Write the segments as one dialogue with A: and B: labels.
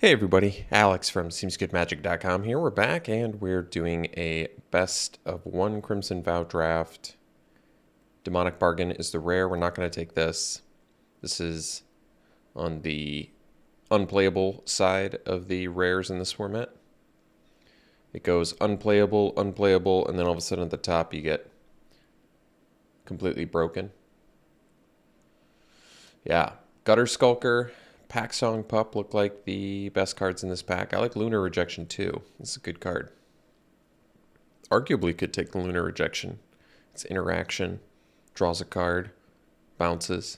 A: Hey everybody, Alex from SeemsGoodMagic.com here. We're back and we're doing a best of one Crimson Vow draft. Demonic Bargain is the rare. We're not going to take this. This is on the unplayable side of the rares in this format. It goes unplayable, unplayable, and then all of a sudden at the top you get completely broken. Yeah, Gutter Skulker, Pack Song Pup look like the best cards in this pack. I like Lunar Rejection too. This is a good card. Arguably could take the Lunar Rejection. It's interaction, draws a card, bounces.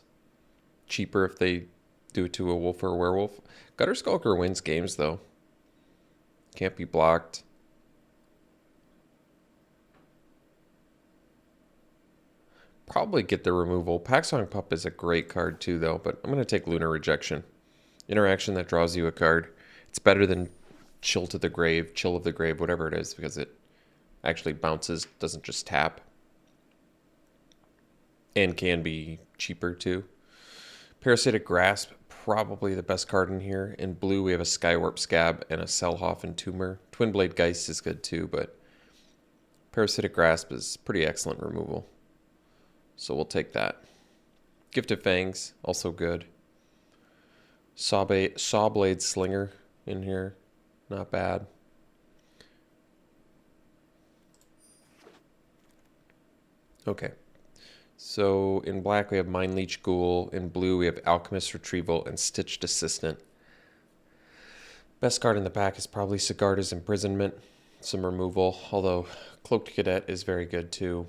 A: Cheaper if they do it to a wolf or a werewolf. Gutter Skulker wins games though. Can't be blocked. Probably get the removal. Pack Song Pup is a great card too though, but I'm going to take Lunar Rejection. Interaction that draws you a card. It's better than Chill of the Grave, whatever it is, because it actually bounces, doesn't just tap. And can be cheaper too. Parasitic Grasp, probably the best card in here. In blue, we have a Skywarp Scab and a Selhoff Entomber. Twin Blade Geist is good too, but Parasitic Grasp is pretty excellent removal. So we'll take that. Gifted Fangs, also good. Sawblade Slinger in here, not bad. Okay, so in black we have Mind Leech Ghoul, in blue we have Alchemist Retrieval and Stitched Assistant. Best card in the pack is probably Sigarda's Imprisonment, some removal, although Cloaked Cadet is very good too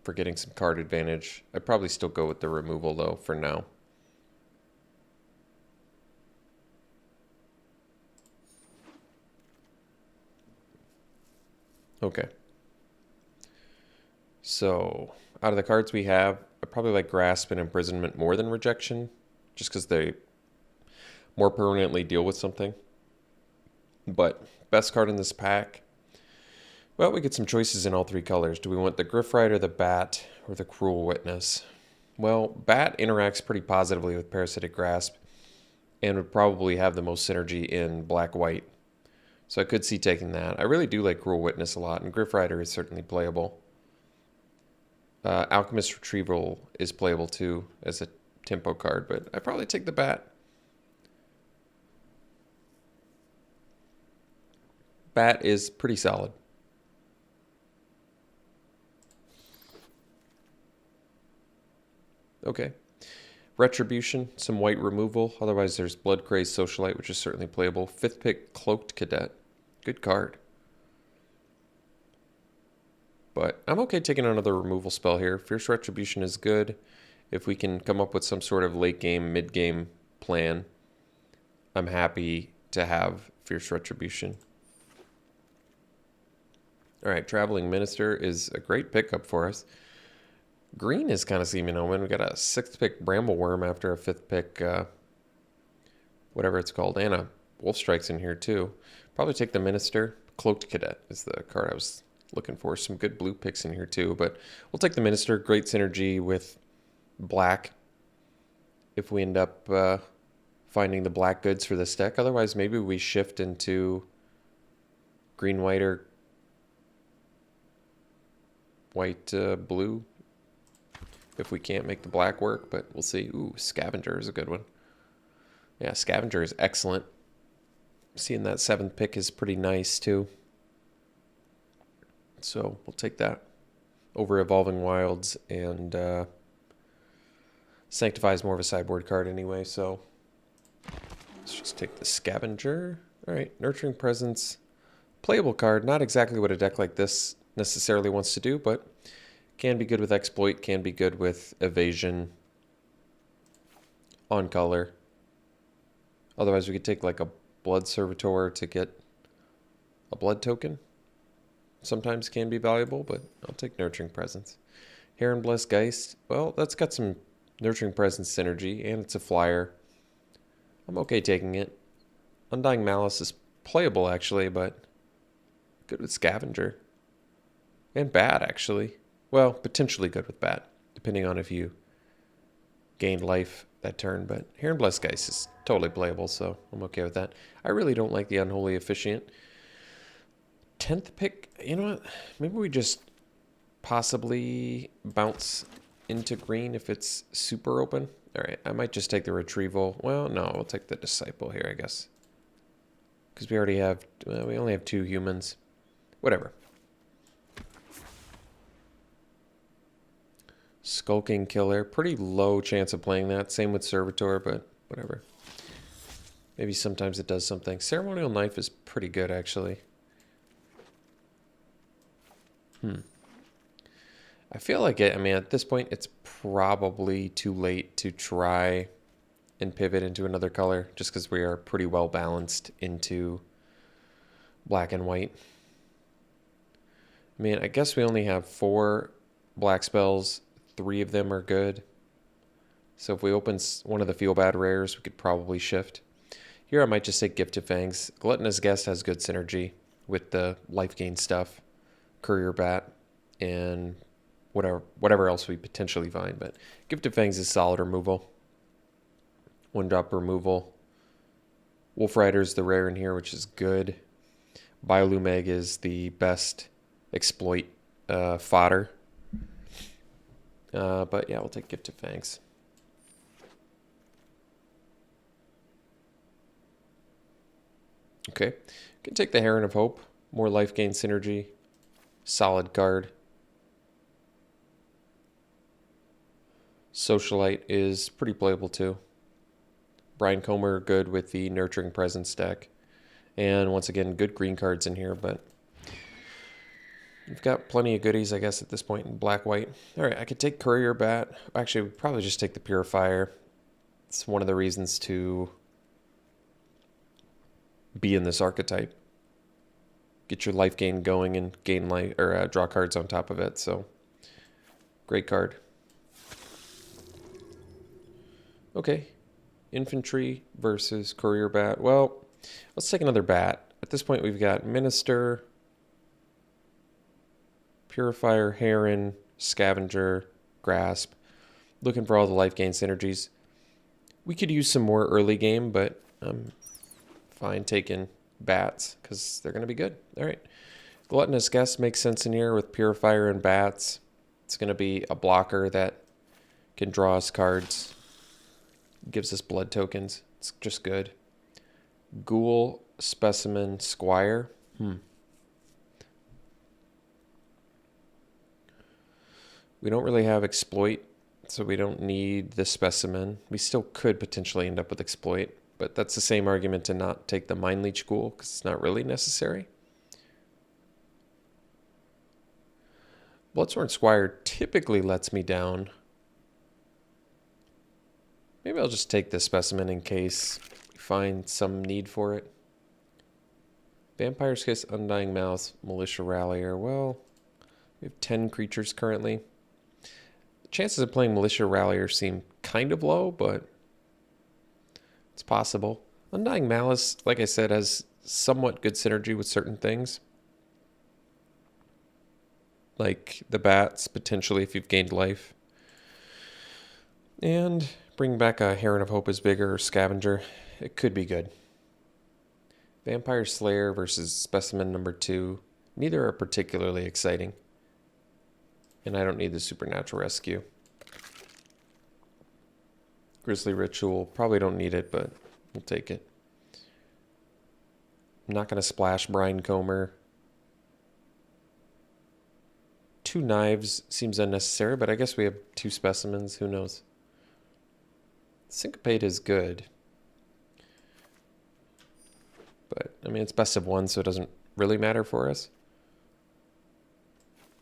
A: for getting some card advantage. I'd probably still go with the removal though for now. Okay. So, out of the cards we have, I probably like Grasp and Imprisonment more than Rejection, just because they more permanently deal with something. But, best card in this pack, well, we get some choices in all three colors. Do we want the Griff Rider, the Bat, or the Cruel Witness? Well, Bat interacts pretty positively with Parasitic Grasp, and would probably have the most synergy in black-white. So I could see taking that. I really do like Cruel Witness a lot, and Griff Rider is certainly playable. Alchemist Retrieval is playable too as a tempo card, but I'd probably take the Bat. Bat is pretty solid. Okay. Retribution, some white removal. Otherwise, there's Blood Crazed Socialite, which is certainly playable. 5th pick, Cloaked Cadet. Good card. But I'm okay taking another removal spell here. Fierce Retribution is good. If we can come up with some sort of late game, mid game plan, I'm happy to have Fierce Retribution. All right, Traveling Minister is a great pickup for us. Green is kind of Seeming Omen. We got a 6th pick Brambleworm after a 5th pick, whatever it's called. And a Wolf Strike's in here too. Probably take the Minister. Cloaked Cadet is the card I was looking for. Some good blue picks in here too. But we'll take the Minister. Great synergy with black if we end up finding the black goods for this deck. Otherwise, maybe we shift into green, white, or white, blue. If we can't make the black work, but we'll see. Ooh, Scavenger is a good one. Yeah, Scavenger is excellent. Seeing that 7th pick is pretty nice too. So we'll take that over Evolving Wilds, and Sanctify is more of a sideboard card anyway, so let's just take the Scavenger. All right, Nurturing Presence. Playable card, not exactly what a deck like this necessarily wants to do, but can be good with Exploit, can be good with Evasion, on color. Otherwise, we could take like a Blood Servitor to get a blood token. Sometimes can be valuable, but I'll take Nurturing Presence. Heron Blessed Geist, well, that's got some Nurturing Presence synergy, and it's a flyer. I'm okay taking it. Undying Malice is playable, actually, but good with Scavenger. And Bat, actually. Well, potentially good with Bat, depending on if you gained life that turn, but Here and Blessed Geist is totally playable, so I'm okay with that. I really don't like the Unholy Officiant. 10th pick, you know what? Maybe we just possibly bounce into green if it's super open. All right, I might just take the Retrieval. Well, no, we'll take the Disciple here, I guess. Because we already have, we only have 2 humans. Whatever. Skulking Killer, pretty low chance of playing that. Same with Servitor, but whatever. Maybe sometimes it does something. Ceremonial Knife is pretty good, actually. I feel like I mean, at this point, it's probably too late to try and pivot into another color, just because we are pretty well balanced into black and white. I mean, I guess we only have 4 black spells. 3 of them are good. So if we open one of the Feel Bad rares, we could probably shift. Here I might just take Gifted Fangs. Gluttonous Guest has good synergy with the life gain stuff. Courier Bat, and whatever else we potentially find. But Gifted Fangs is solid removal. 1-drop removal. Wolf Rider's the rare in here, which is good. Biolumeg is the best exploit fodder. But yeah, we'll take Gifted Fangs. Okay, can take the Heron of Hope. More life gain synergy. Solid card. Socialite is pretty playable too. Brian Comer good with the Nurturing Presence deck. And once again, good green cards in here, but we've got plenty of goodies, I guess, at this point in black-white. All right, I could take Courier Bat. Actually, we'd probably just take the Purifier. It's one of the reasons to be in this archetype. Get your life gain going and gain life, or draw cards on top of it. So, great card. Okay, Infantry versus Courier Bat. Well, let's take another bat. At this point, we've got Minister, Purifier, Heron, Scavenger, Grasp. Looking for all the life gain synergies. We could use some more early game, but I'm fine taking bats because they're going to be good. All right. Gluttonous Guest makes sense in here with Purifier and bats. It's going to be a blocker that can draw us cards. Gives us blood tokens. It's just good. Ghoul, Specimen, Squire. We don't really have Exploit, so we don't need the Specimen. We still could potentially end up with Exploit, but that's the same argument to not take the Mind Leech Ghoul, because it's not really necessary. Bloodsworn Squire typically lets me down. Maybe I'll just take the Specimen in case we find some need for it. Vampire's Kiss, Undying Mouth, Militia Rallier. Well, we have 10 creatures currently. The chances of playing Militia Rallier seem kind of low, but it's possible. Undying Malice, like I said, has somewhat good synergy with certain things. Like the bats, potentially, if you've gained life. And bring back a Heron of Hope is bigger, or Scavenger. It could be good. Vampire Slayer versus Specimen number 2. Neither are particularly exciting. And I don't need the Supernatural Rescue. Grisly Ritual, probably don't need it, but we'll take it. I'm not going to splash Brian Comer. 2 knives seems unnecessary, but I guess we have 2 specimens. Who knows? Syncopate is good. But, I mean, it's best of 1, so it doesn't really matter for us.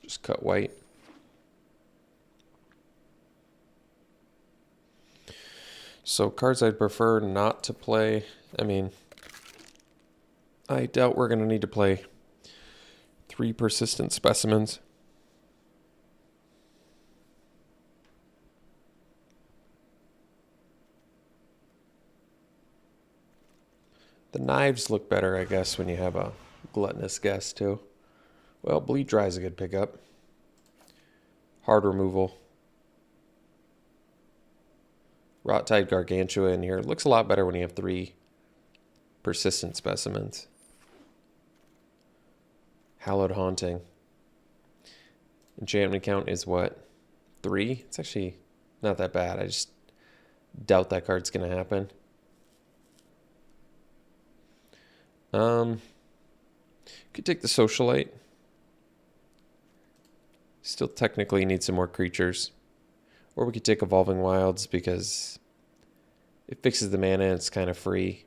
A: Just cut white. So, cards I'd prefer not to play. I mean, I doubt we're going to need to play 3 persistent specimens. The knives look better, I guess, when you have a Gluttonous Guest, too. Well, Bleed Dry is a good pickup. Hard removal. Rot-Tide Gargantua in here. It looks a lot better when you have 3 persistent specimens. Hallowed Haunting. Enchantment count is what? 3? It's actually not that bad. I just doubt that card's going to happen. Could take the Socialite. Still technically need some more creatures. Or we could take Evolving Wilds because it fixes the mana and it's kind of free.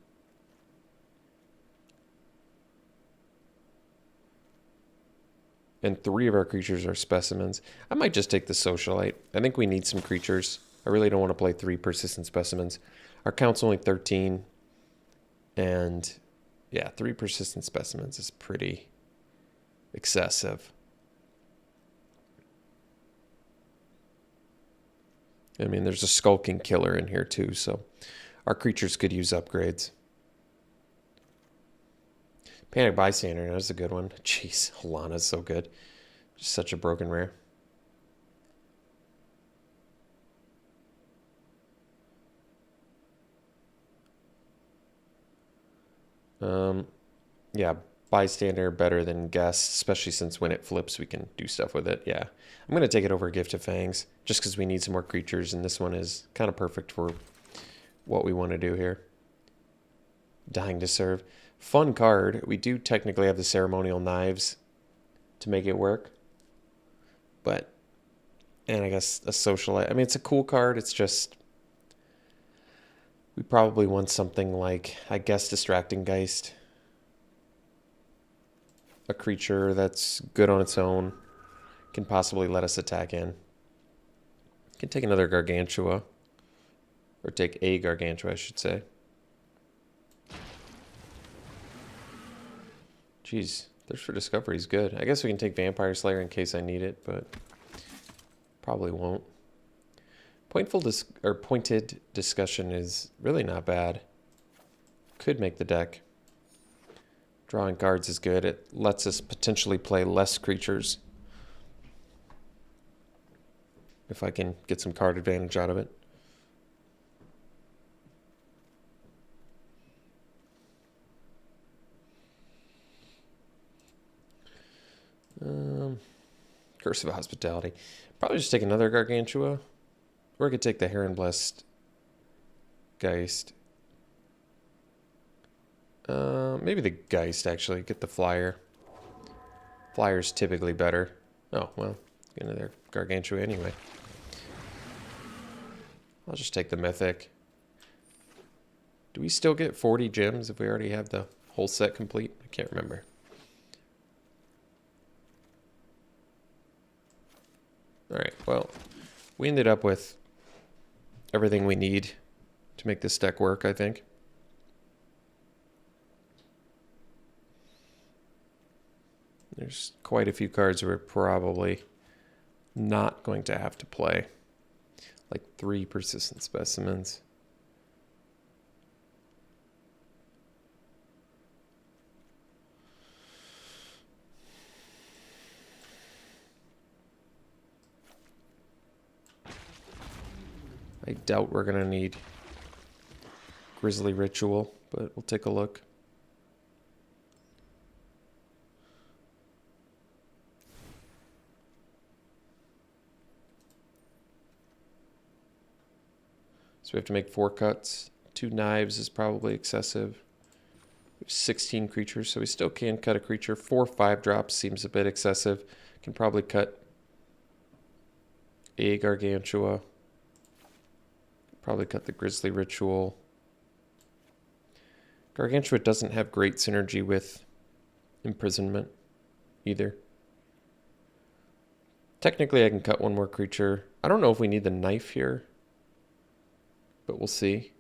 A: And 3 of our creatures are specimens. I might just take the Socialite. I think we need some creatures. I really don't want to play 3 persistent specimens. Our count's only 13. And yeah, 3 persistent specimens is pretty excessive. I mean, there's a Skulking Killer in here too, so our creatures could use upgrades. Panic Bystander, that's a good one. Jeez, Halana's so good. Just such a broken rare. Yeah, Bystander better than Guest, especially since when it flips we can do stuff with it. Yeah, I'm going to take it over Gift of Fangs just because we need some more creatures, and this one is kind of perfect for what we want to do here. Dying to Serve. Fun card. We do technically have the Ceremonial Knives to make it work. But, and I guess a Socialite. I mean, it's a cool card. It's just, we probably want something like, I guess, Distracting Geist. A creature that's good on its own. Can possibly let us attack in. Can take another Gargantua. Or take a Gargantua, I should say. Jeez, Thirst for Discovery is good. I guess we can take Vampire Slayer in case I need it, but probably won't. Pointed Discussion is really not bad. Could make the deck. Drawing cards is good. It lets us potentially play less creatures. If I can get some card advantage out of it. Curse of Hospitality. Probably just take another Gargantua. Or I could take the Heron Blessed Geist. Maybe the Geist, actually. Get the Flyer. Flyer's typically better. Oh, well. Get another Gargantua anyway. I'll just take the Mythic. Do we still get 40 gems if we already have the whole set complete? I can't remember. Alright, well, we ended up with everything we need to make this deck work, I think. There's quite a few cards we're probably not going to have to play. Like 3 persistent specimens. I doubt we're going to need Grisly Ritual, but we'll take a look. So we have to make 4 cuts. 2 knives is probably excessive. We have 16 creatures, so we still can cut a creature. 4 5-drops seems a bit excessive. Can probably cut a Gargantua. Probably cut the Grisly Ritual. Gargantua doesn't have great synergy with Imprisonment either. Technically, I can cut 1 more creature. I don't know if we need the knife here, but we'll see.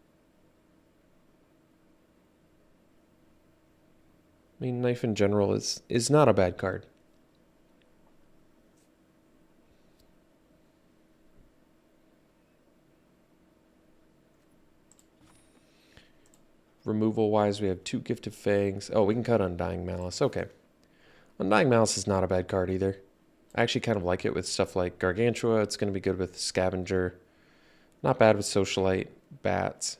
A: I mean, knife in general is not a bad card. Removal-wise, we have 2 Gift of Fangs. Oh, we can cut Undying Malice. Okay. Undying Malice is not a bad card either. I actually kind of like it with stuff like Gargantua. It's going to be good with Scavenger. Not bad with Socialite, Bats,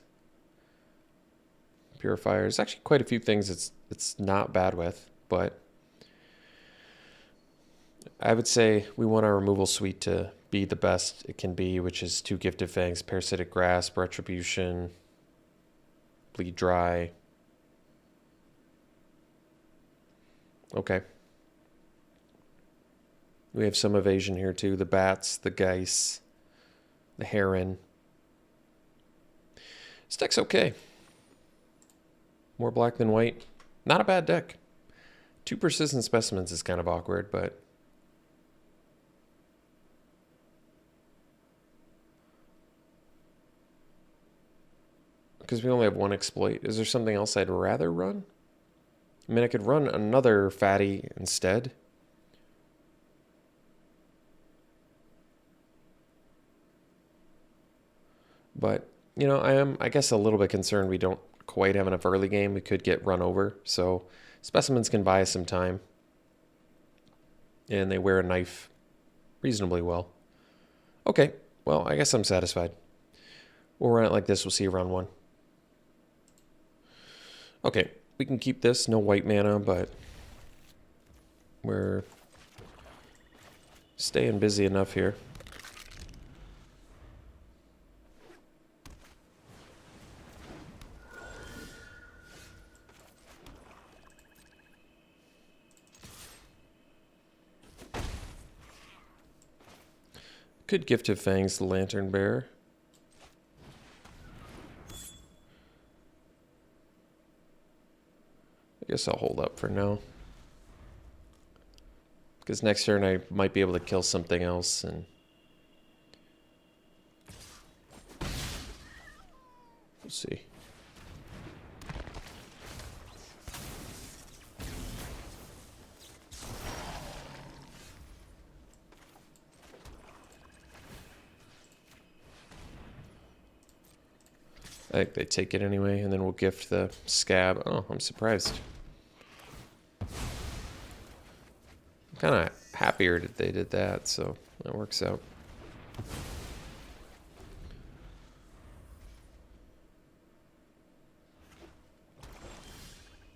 A: Purifier. There's actually quite a few things it's not bad with, but I would say we want our removal suite to be the best it can be, which is 2 Gifted Fangs, Parasitic Grasp, Retribution, Bleed Dry. Okay. We have some evasion here too. The Bats, the Geis, the Heron. This deck's okay. More black than white. Not a bad deck. 2 Persistent Specimens is kind of awkward, but because we only have 1 exploit. Is there something else I'd rather run? I mean, I could run another fatty instead. But, you know, I am, I guess, a little bit concerned we don't quite have enough early game. We could get run over. So Specimens can buy us some time. And they wear a knife reasonably well. Okay, well, I guess I'm satisfied. We'll run it like this. We'll see you round 1. Okay, we can keep this. No white mana, but we're staying busy enough here. Could Gifted Fangs the Lantern Bearer. I guess I'll hold up for now. Because next turn I might be able to kill something else and... we'll see. I think they take it anyway, and then we'll gift the Scab. Oh, I'm surprised. I'm kind of happier that they did that, so that works out.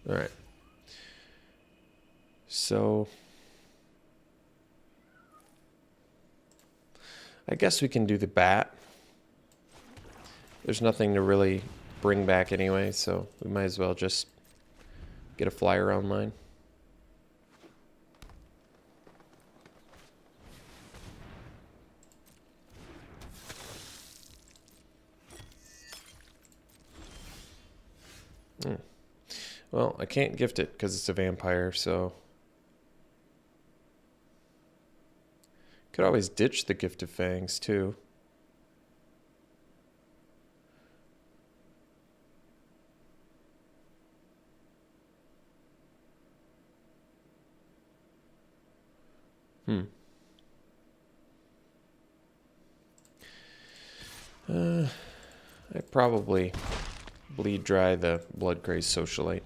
A: All right. So I guess we can do the Bat. There's nothing to really bring back anyway, so we might as well just get a flyer online. Well, I can't gift it because it's a vampire, so... could always ditch the Gifted Fangs, too. I'd probably bleed dry the Blood Crazed Socialite.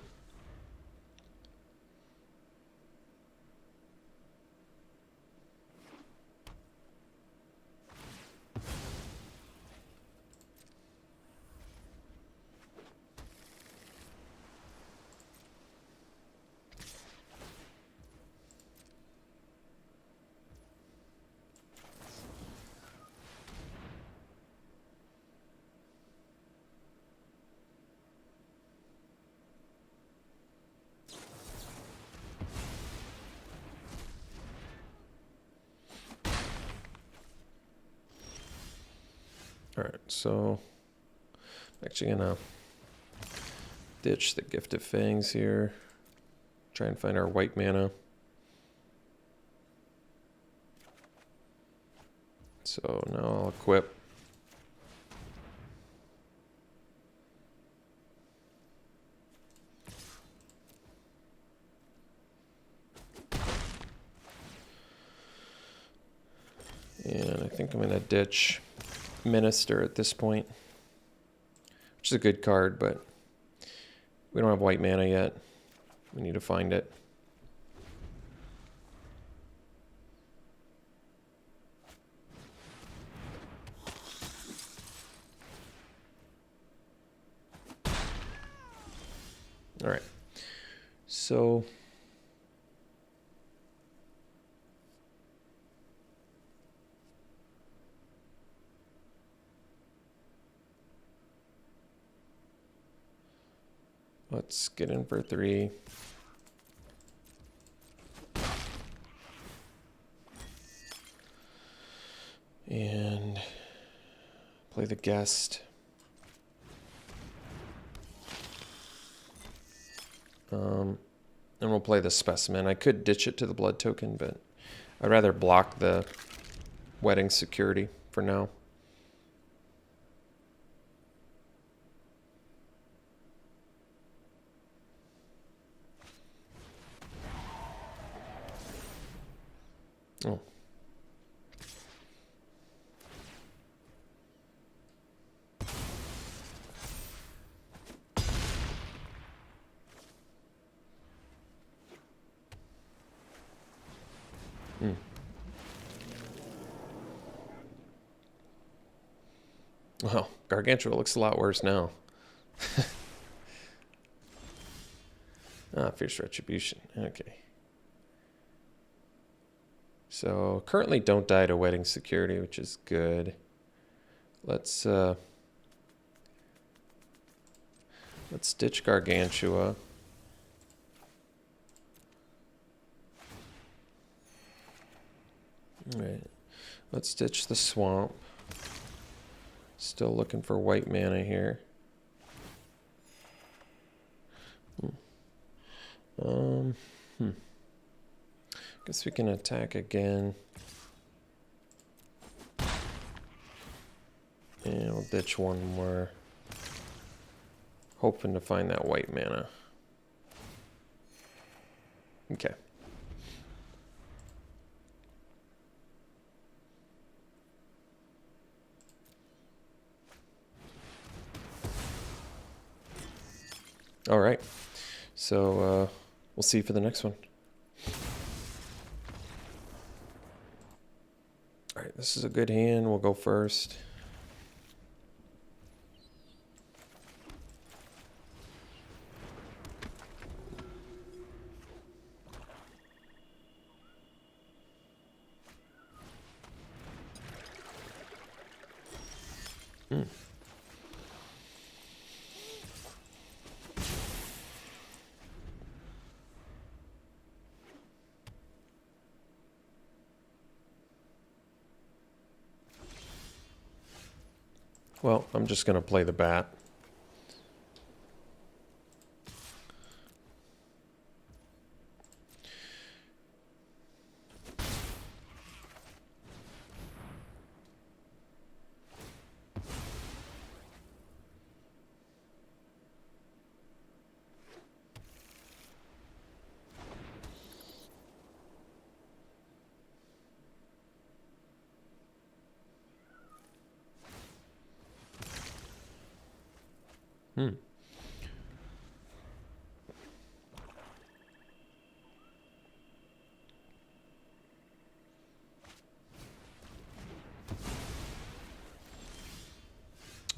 A: Alright, so I'm actually gonna ditch the Gifted Fangs here. Try and find our white mana. So now I'll equip. And I think I'm gonna ditch Minister at this point, which is a good card, but we don't have white mana yet. We need to find it. All right. So let's get in for 3. And play the guest. And we'll play the specimen. I could ditch it to the blood token, but I'd rather block the wedding security for now. Oh. Well, Gargantua looks a lot worse now. Fierce Retribution. Okay. So currently don't die to wedding security, which is good. Let's ditch Gargantua. All right. Let's ditch the swamp. Still looking for white mana here. Guess we can attack again. And we'll ditch one more. Hoping to find that white mana. Okay. All right. So we'll see you for the next one. All right, this is a good hand. We'll go first. Well, I'm just going to play the bat.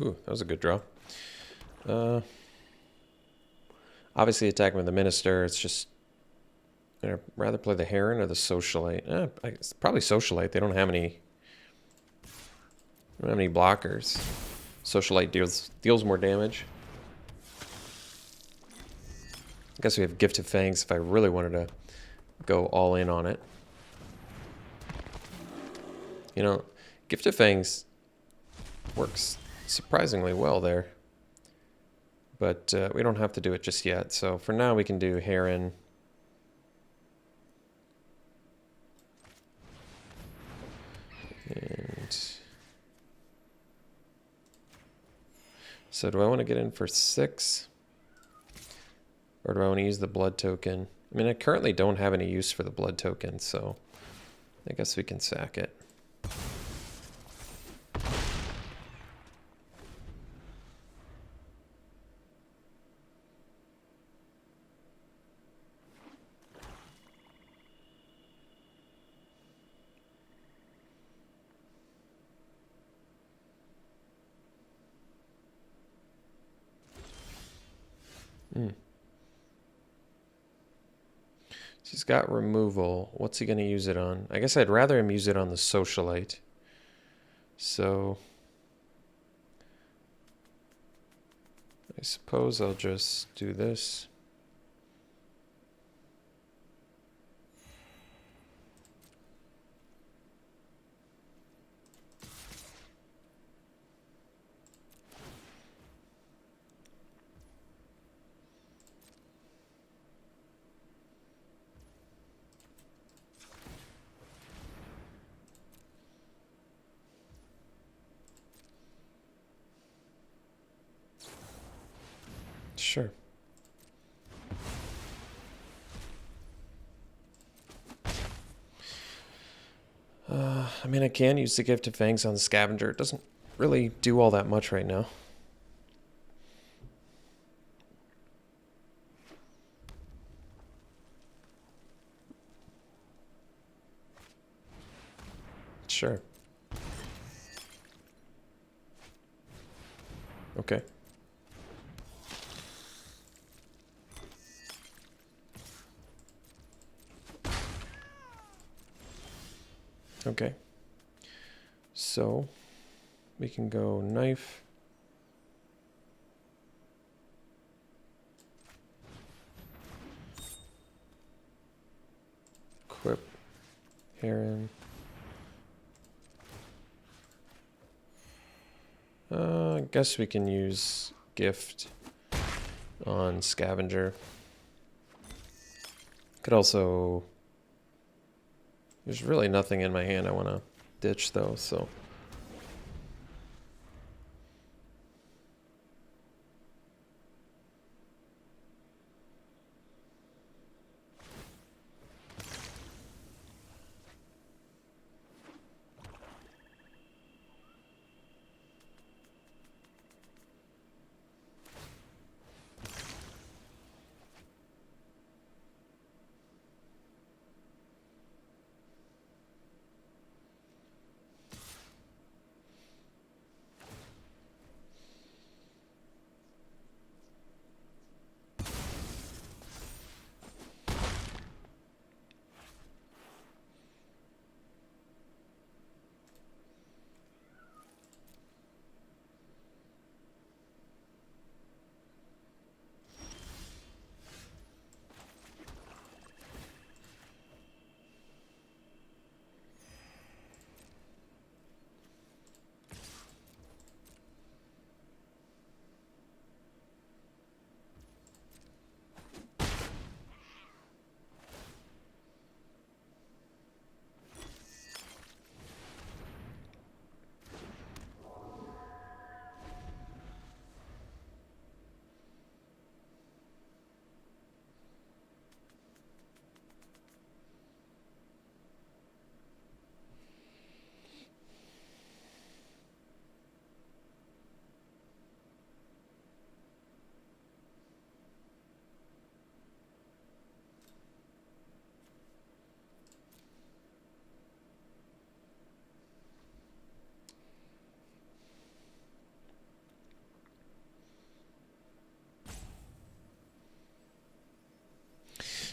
A: Ooh, that was a good draw. Obviously attacking with the Minister, it's just... I'd rather play the Heron or the Socialite. It's probably Socialite. They don't have any blockers. Socialite deals more damage. I guess we have Gift of Fangs if I really wanted to go all in on it. You know, Gift of Fangs works surprisingly well there. But we don't have to do it just yet. So for now we can do Heron. And so do I want to get in for 6? Or do I want to use the blood token? I mean, I currently don't have any use for the blood token, so I guess we can sack it. got removal. What's he going to use it on? I guess I'd rather him use it on the Socialite. So I suppose I'll just do this. Sure. I mean, I can use the Gift of Fangs on the Scavenger. It doesn't really do all that much right now. Sure. Okay. Okay. So we can go knife. Equip Heron. I guess we can use gift on Scavenger. Could also... There's really nothing in my hand I want to ditch though, so...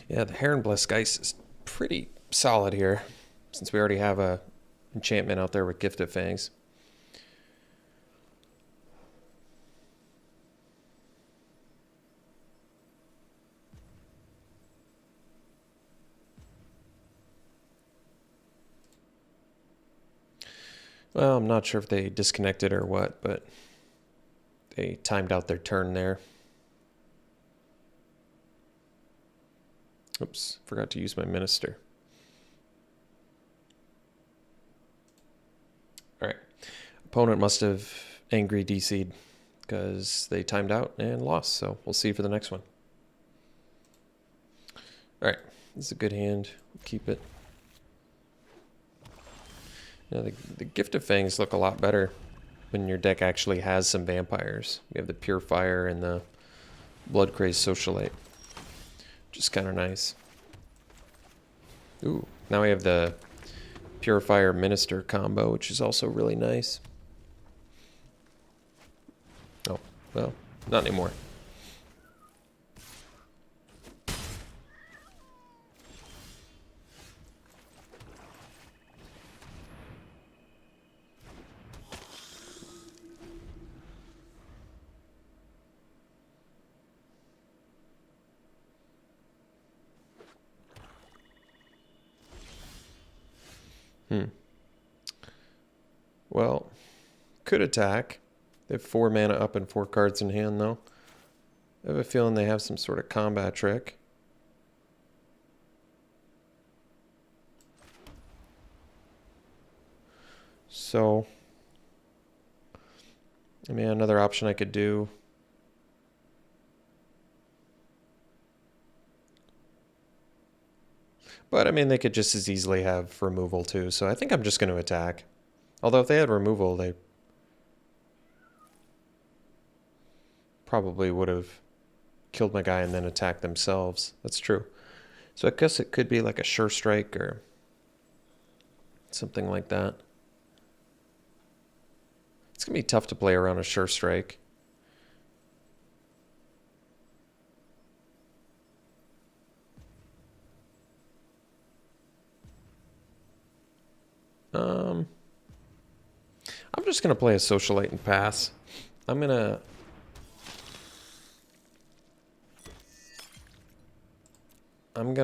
A: Yeah, the Heron Blessed Geist is pretty solid here, since we already have a enchantment out there with Gift of Fangs. Well, I'm not sure if they disconnected or what, but they timed out their turn there. Oops, forgot to use my Minister. Alright. Opponent must have angry DC'd because they timed out and lost, so we'll see for the next one. Alright, this is a good hand. We'll keep it. You know, the Gift of Fangs look a lot better when your deck actually has some vampires. We have the Purifier and the Blood Crazed Socialite. Just kind of nice. Ooh, now we have the Purifier Minister combo, which is also really nice. Oh, well, not anymore. Hmm. Well, could attack. They have 4 mana up and 4 cards in hand, though. I have a feeling they have some sort of combat trick. So, I mean, another option I could do. But, I mean, they could just as easily have removal, too. So I think I'm just going to attack. Although if they had removal, they probably would have killed my guy and then attacked themselves. That's true. So I guess it could be like a sure strike or something like that. It's going to be tough to play around a sure strike. I'm just going to play a Socialite and pass. I'm going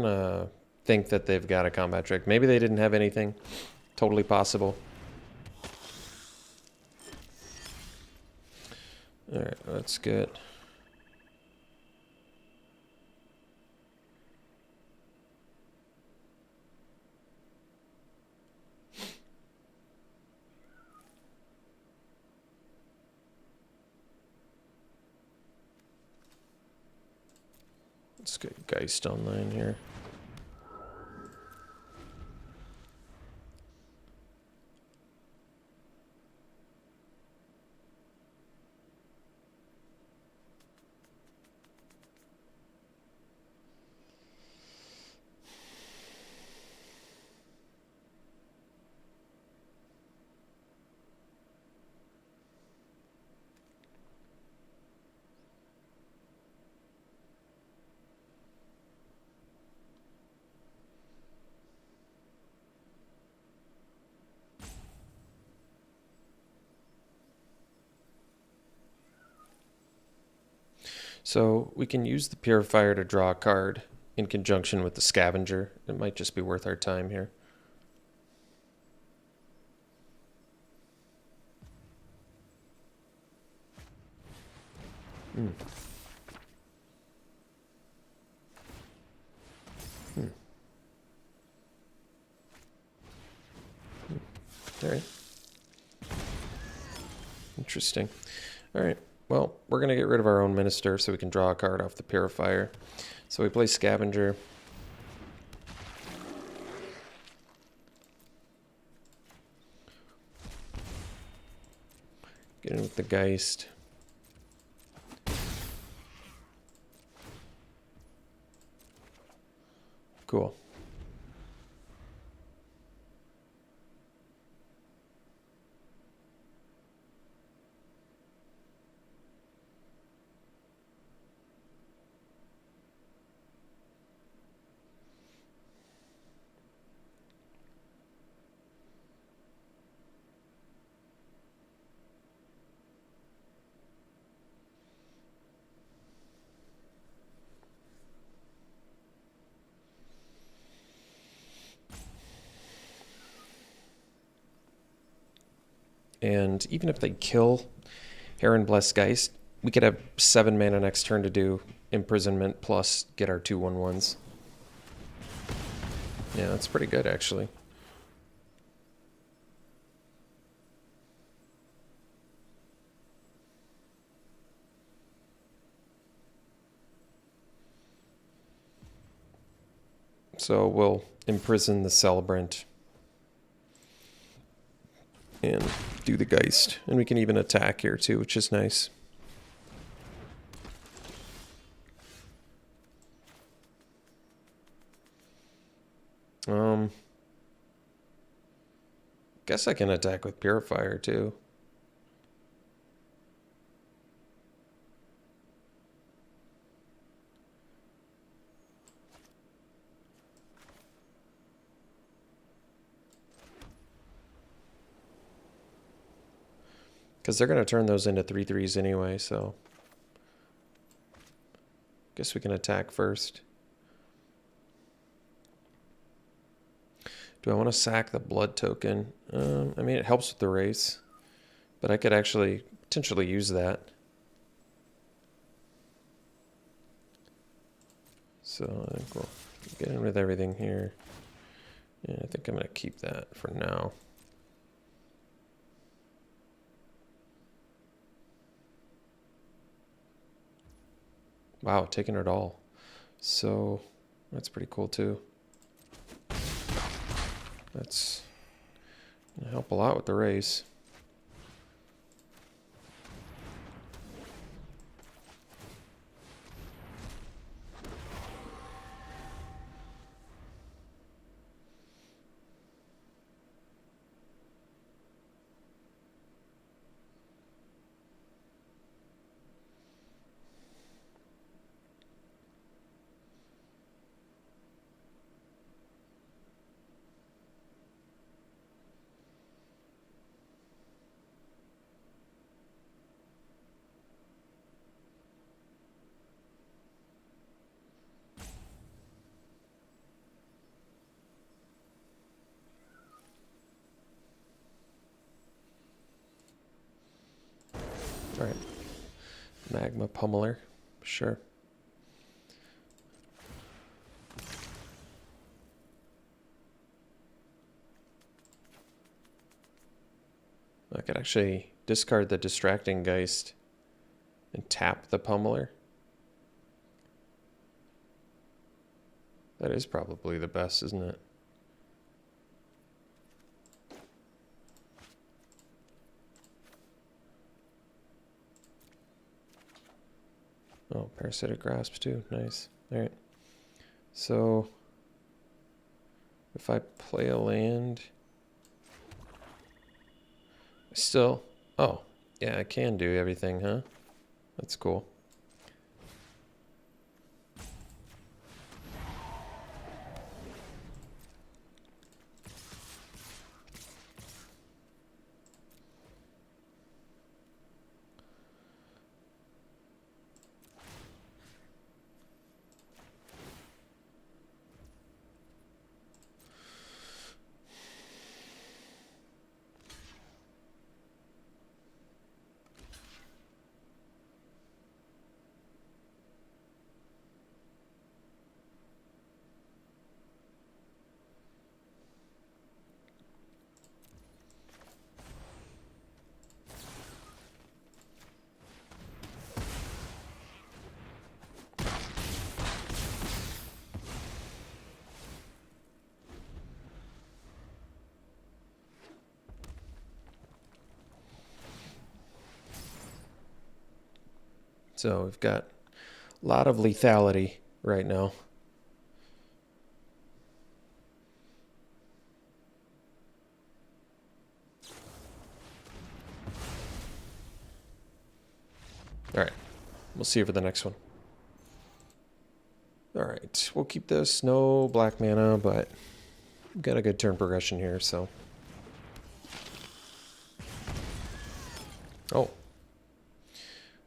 A: to think that they've got a combat trick. Maybe they didn't have anything. Totally possible. Alright, that's good. Let's get Geist online here. So we can use the Purifier to draw a card in conjunction with the Scavenger. It might just be worth our time here. Hmm. All right. Interesting. All right. Well, we're going to get rid of our own Minister so we can draw a card off the Purifier. So we play Scavenger. Get in with the Geist. Cool. And even if they kill Heron Blessed Geist, we could have 7 mana next turn to do Imprisonment plus get our 2/1/1s. Yeah, that's pretty good, actually. So we'll imprison the Celebrant and do the Geist. And we can even attack here too, which is nice. Guess I can attack with Purifier too. Because they're going to turn those into 3/3s anyway, so... Guess we can attack first. Do I want to sack the blood token? I mean, it helps with the race, but I could actually potentially use that. So I think we'll get in with everything here. Yeah, I think I'm going to keep that for now. Wow, taking it all. So that's pretty cool too. That's going to help a lot with the race. All right, magma pummeler, sure. I could actually discard the distracting Geist and tap the pummeler. That is probably the best, isn't it? Oh, parasitic grasp too. Nice. All right. So if I play a land, still, oh, yeah, I can do everything, huh? That's cool. So we've got a lot of lethality right now. All right, we'll see you for the next one. All right, we'll keep this. No black mana, but we've got a good turn progression here, so. Oh.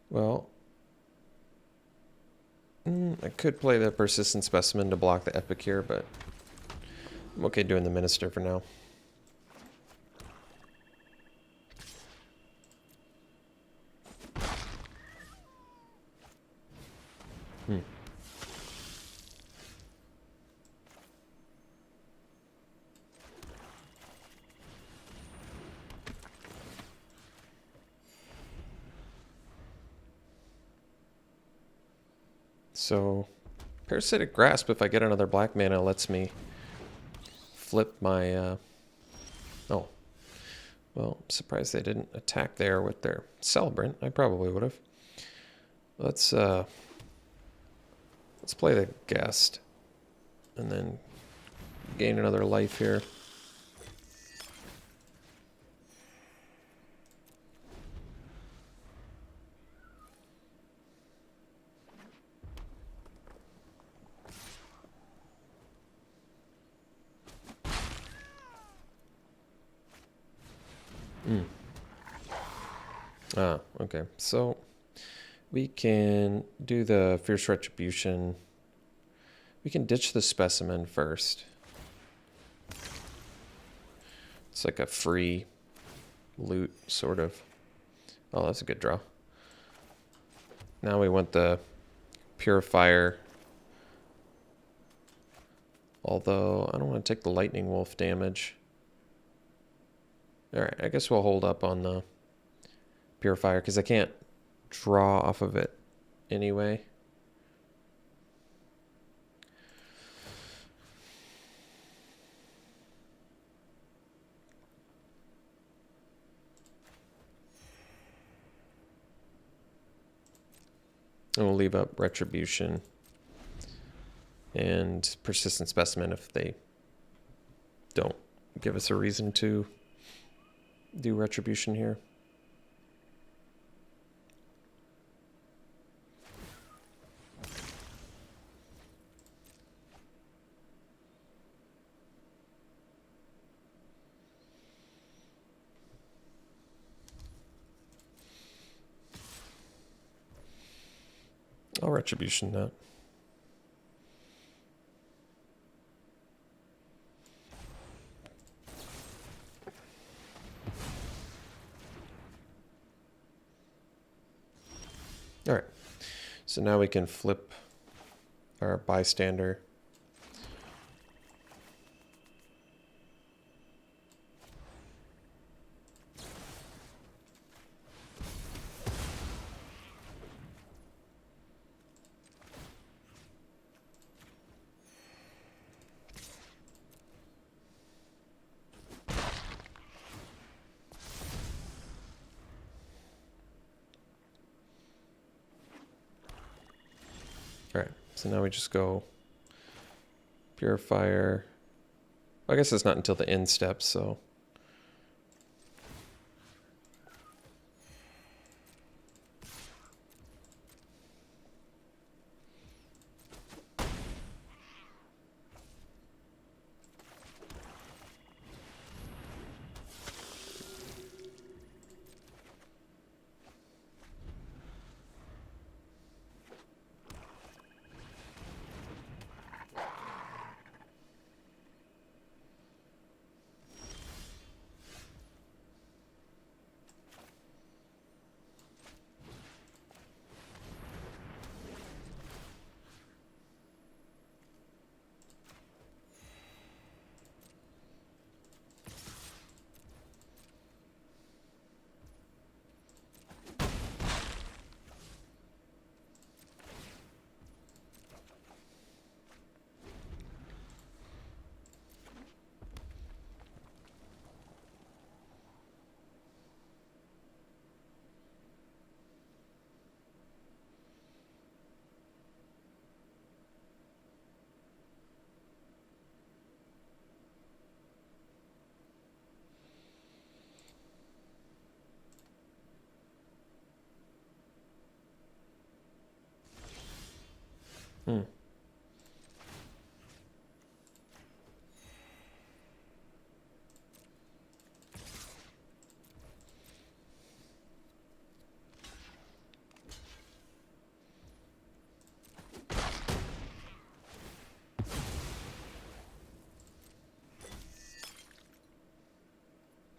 A: Well. I could play the Persistent Specimen to block the Epic here, but I'm okay doing the Minister for now. So, Parasitic Grasp, if I get another black mana, lets me flip my... Oh. Well, I'm surprised they didn't attack there with their Celebrant. I probably would have. Let's play the Guest. And then gain another life here. Ah, okay. So we can do the Fierce Retribution. We can ditch the Specimen first. It's like a free loot, sort of. Oh, that's a good draw. Now we want the Purifier. Although, I don't want to take the Lightning Wolf damage. Alright, I guess we'll hold up on the Purifier, because I can't draw off of it anyway. And we'll leave up Retribution and Persistent Specimen if they don't give us a reason to do Retribution here. I'll Retribution that. All right, so now we can flip our Bystander. All right, so now we just go Purifier. Well, I guess it's not until the end step, so. Hmm.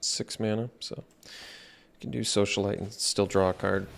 A: Six mana, so you can do Socialite and still draw a card.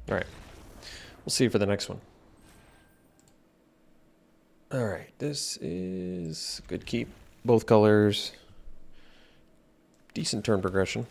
A: All right. We'll see you for the next one. All right. This is good keep. Both colors. Decent turn progression.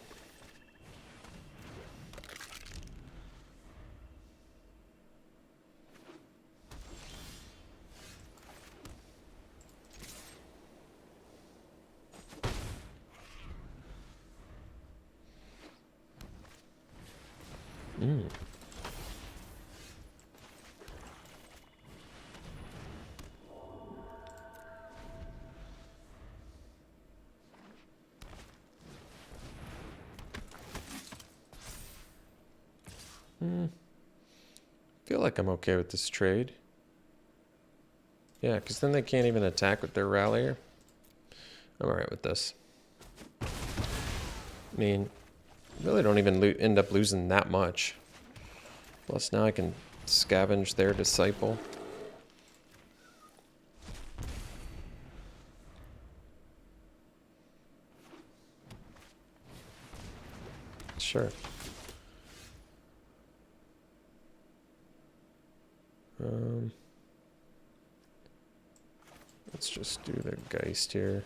A: Mm. Feel like I'm okay with this trade. Yeah, because then they can't even attack with their rallier. I'm alright with this. I mean, really don't even end up losing that much. Plus now I can scavenge their disciple. Sure. Let's just do the Geist here.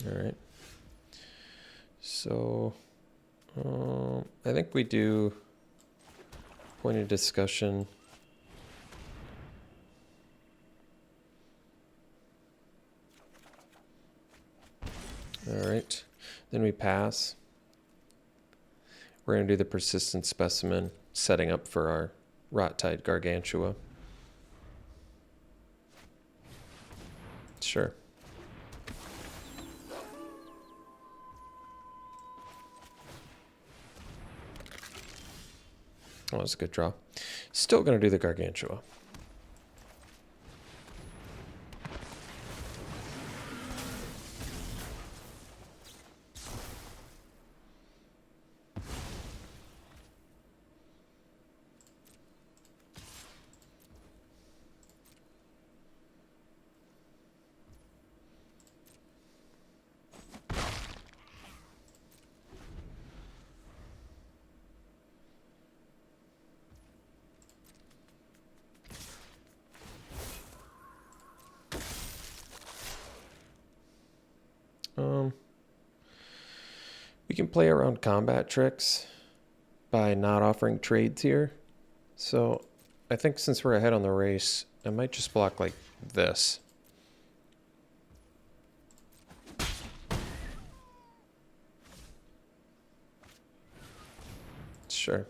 A: All right. So, I think we do point of discussion. All right. Then we pass. We're going to do the persistent specimen, setting up for our Rot-Tide Gargantua. Sure. Oh, that's a good draw. Still going to do the Gargantua. We can play around combat tricks by not offering trades here. So I think since we're ahead on the race, I might just block like this. Sure.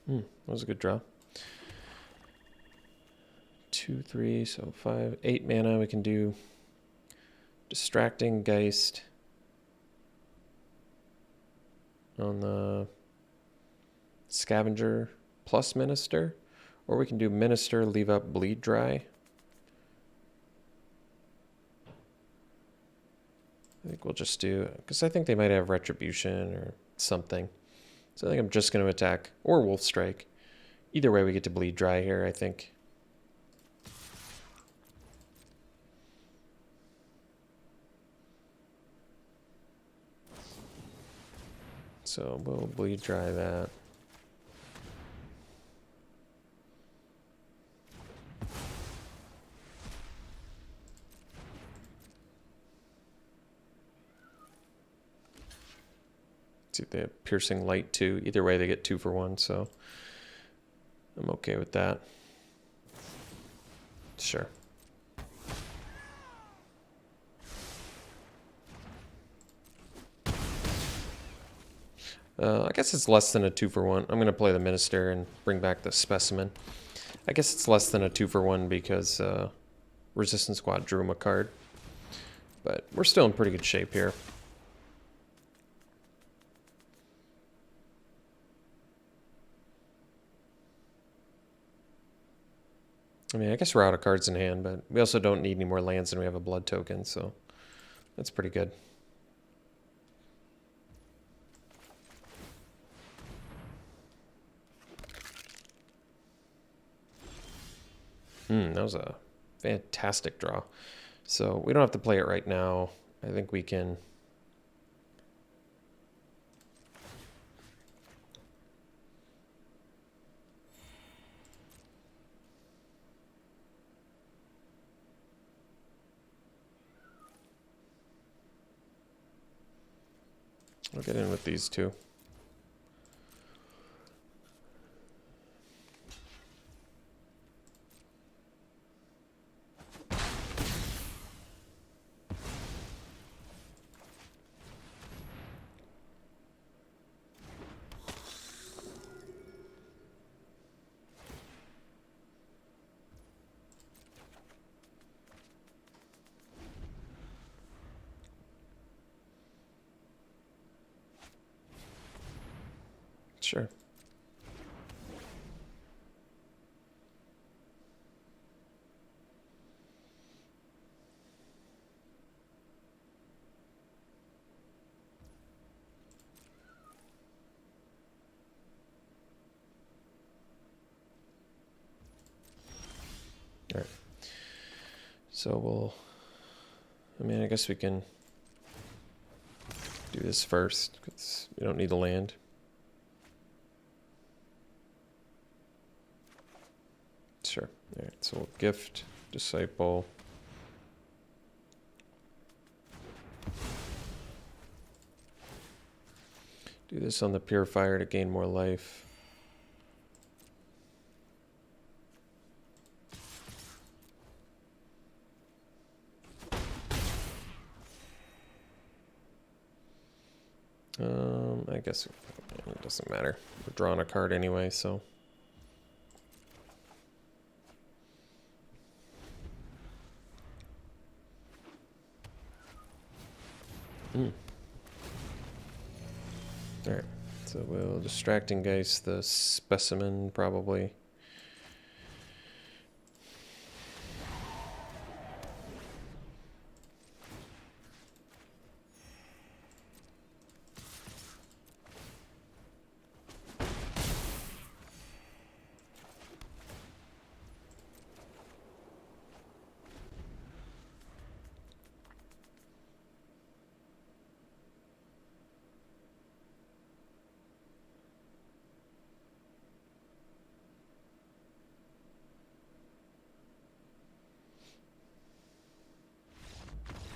A: That was a good draw. 2, 3, so 5, 8 mana. We can do Distracting Geist on the Scavenger plus Minister, or we can do Minister, leave up Bleed Dry. I think we'll just do, because I think they might have Retribution or something. So I think I'm just going to attack, or Wolf Strike. Either way, we get to Bleed Dry here, I think. So we'll Bleed Dry that. See, they have Piercing Light too. Either way, they get 2 for 1, so I'm okay with that. Sure. I guess it's less than a 2 for 1. I'm going to play the Minister and bring back the Specimen. I guess it's less than a 2 for 1 because Resistance Squad drew him a card. But we're still in pretty good shape here. I mean, I guess we're out of cards in hand, but we also don't need any more lands and we have a blood token, so that's pretty good. That was a fantastic draw. So we don't have to play it right now. I think we can... I'll get in with these two. Sure. All right. So we'll... I mean, I guess we can do this first, because we don't need to land. Sure. All right, so we'll gift, disciple. Do this on the purifier to gain more life. I guess it doesn't matter. We're drawing a card anyway, so. Alright, so we'll Distracting Geist the Specimen, probably.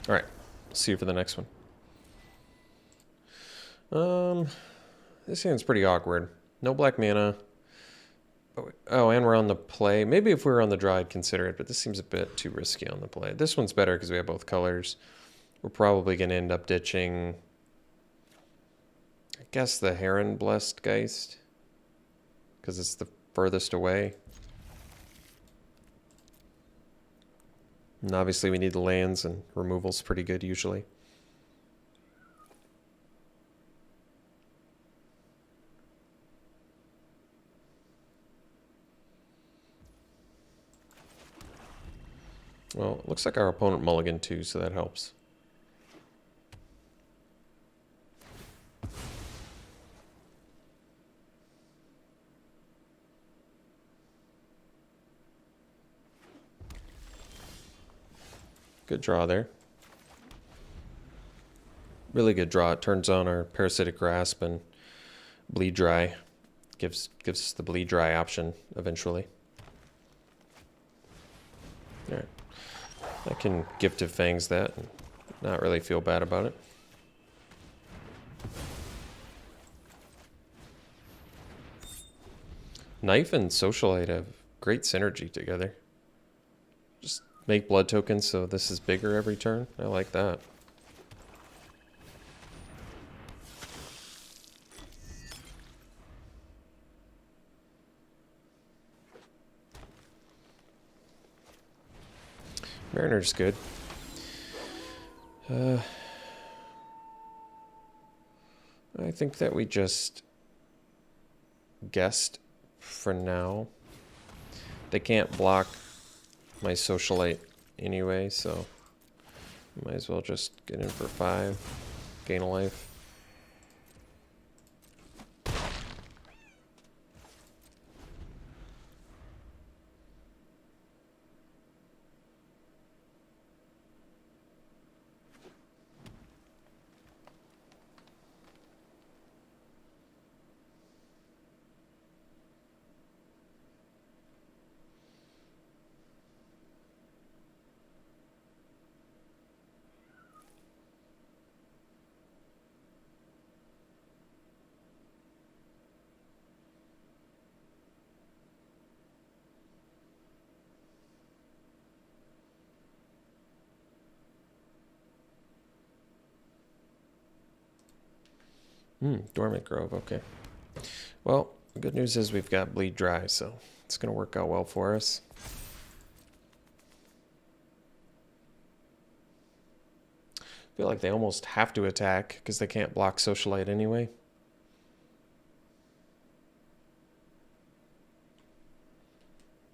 A: All right, see you for the next one. This hand's pretty awkward. No black mana. Oh, and we're on the play. Maybe if we were on the draw, I'd consider it, but this seems a bit too risky on the play. This one's better because we have both colors. We're probably going to end up ditching, I guess, the Heron Blessed Geist, because it's the furthest away. And obviously we need the lands, and removal's pretty good usually. Well, it looks like our opponent mulliganed too, so that helps. Good draw there. Really good draw. It turns on our Parasitic Grasp and Bleed Dry. Gives us the Bleed Dry option eventually. Alright. I can Gift of Fangs that and not really feel bad about it. Knife and Socialite have great synergy together. Just make blood tokens so this is bigger every turn. I like that. Mariner's good. I think that we just guessed for now. They can't block my socialite anyway, so might as well just get in for 5, gain a life. Dormant Grove, okay. Well, the good news is we've got Bleed Dry, so it's going to work out well for us. I feel like they almost have to attack because they can't block Socialite anyway.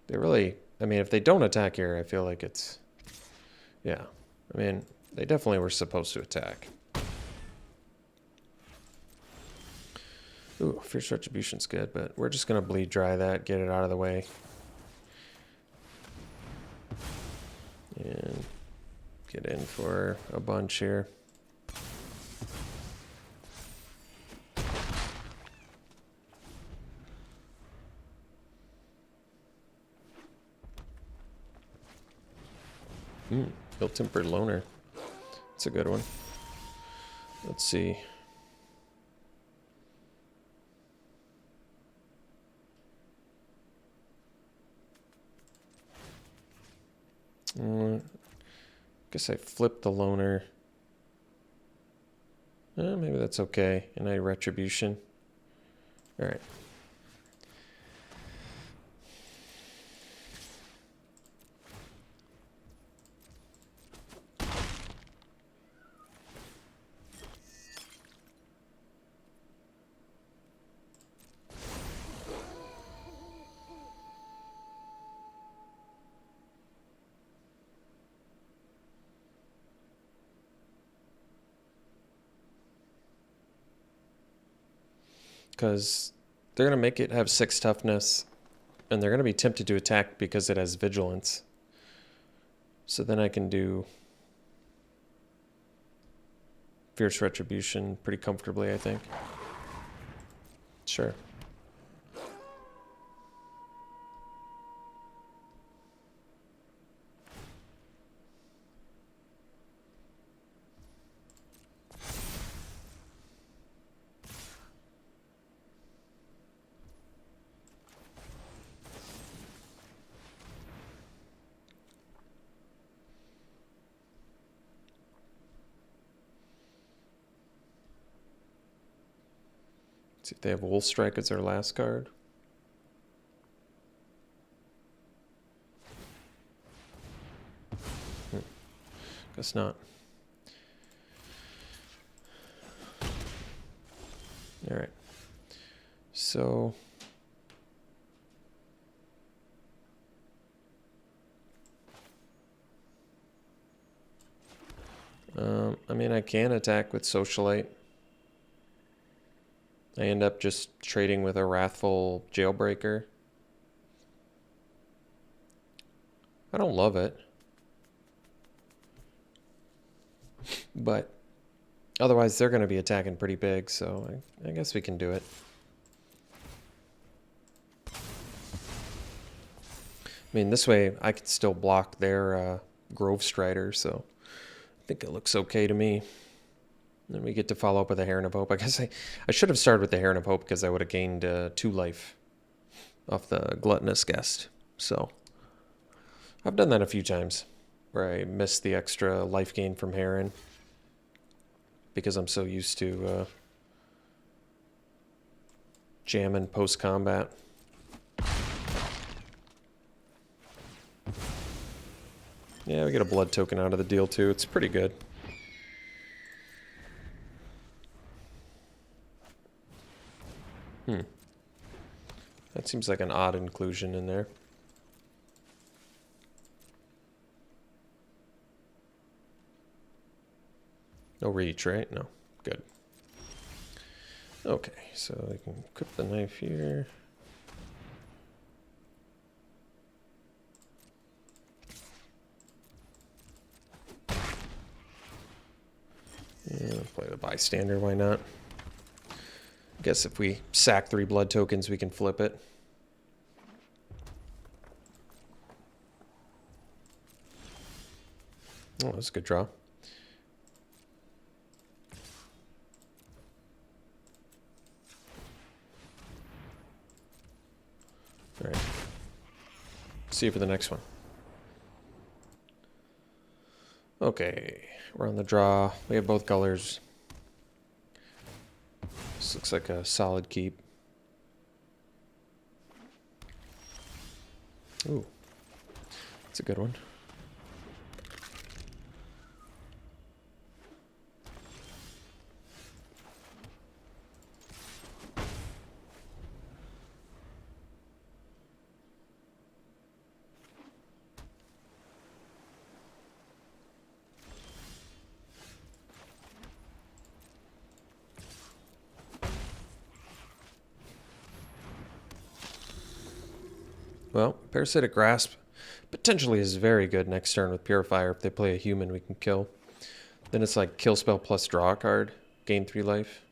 A: They really, I mean, if they don't attack here, I feel like it's, yeah. I mean, they definitely were supposed to attack. Ooh, Fierce Retribution's good, but we're just going to Bleed Dry that, get it out of the way. And get in for a bunch here. Ill-Tempered Loner. That's a good one. Let's see. Guess I flipped the Loner. Maybe that's okay. And I Retribution. All right. Because they're going to make it have 6 toughness, and they're going to be tempted to attack because it has vigilance. So then I can do Fierce Retribution pretty comfortably, I think. Sure. See if they have Wolf Strike as their last card. Guess not. All right. So I mean, I can attack with Socialite. I end up just trading with a Wrathful Jailbreaker. I don't love it. But otherwise, they're going to be attacking pretty big, so I guess we can do it. I mean, this way I could still block their Grove Strider, so I think it looks okay to me. Then we get to follow up with a Heron of Hope. I guess I should have started with the Heron of Hope because I would have gained 2 life off the Gluttonous Guest. So I've done that a few times where I missed the extra life gain from Heron because I'm so used to jamming post-combat. Yeah, we get a blood token out of the deal too. It's pretty good. That seems like an odd inclusion in there. No reach, right? No. Good. Okay, so we can equip the knife here. Yeah, play the bystander, why not? I guess if we sack 3 blood tokens, we can flip it. Oh, that's a good draw. All right. See you for the next one. Okay, we're on the draw. We have both colors. This looks like a solid keep. Ooh, that's a good one. Well, Parasitic Grasp potentially is very good next turn with Purifier. If they play a human, we can kill. Then it's like kill spell plus draw a card, gain 3 life.